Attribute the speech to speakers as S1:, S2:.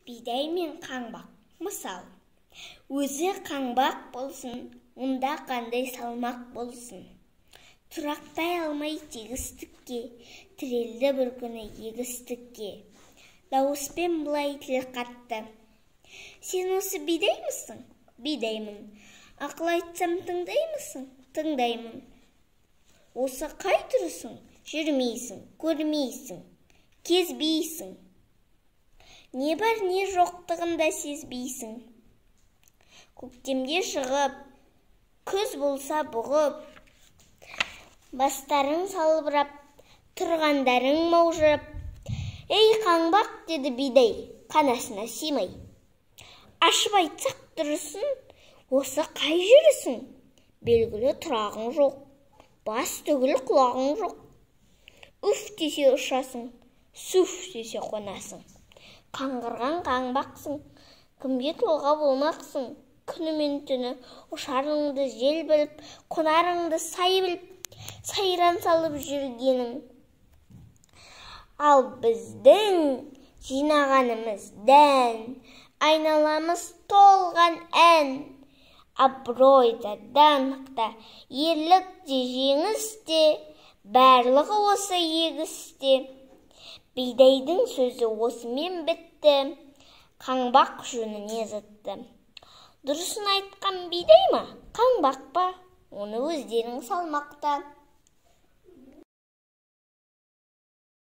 S1: Бидай мен қаңбақ. Мысал, өзі қаңбақ болсын, онда қандай салмақ болсын. Тұрақтай алмай тегістікке, тірелді бір күні егістікке. Дауыспен бұлай тіл қатты. Сен осы бидаймысың? Бидаймын. Ақыл айтсам тыңдаймысың? Тыңдаймын. Осы қай тұрысың? Жүрмейсің, көрмейсің, кезбейсің. Не бар, не жоқтығында сезбейсің. Көктемде шығып, күз болса бұғып, бастарың салбырап, тұрғандарың маужырап. Ей қаңбақ, деді бидай, қанасына симай. Ашып айтсақ тұрысын, осы қай жүрісің? Белгілі тұрағың жоқ, бас түгіл құлағың жоқ. Үф десе ұшасың, сүф десе қонасың. Қаңғырған қаңбақсың, кімге толға болмақсың. Күні мен түні ұшарыңды жел біліп, қонарыңды сай біліп, сайран салып жүргенің. Ал біздің жинағанымыз дән, айналамыз толған ән. Абырой да, даңқ та, ерлік те, жеңіс те, барлығы осы егісте. Бидайдың сөзі осымен бітті, қаңбақ жөніне зытты. Дұрысын айтқан бидай ма, қаңбақ па? Оны өздерің салмақта.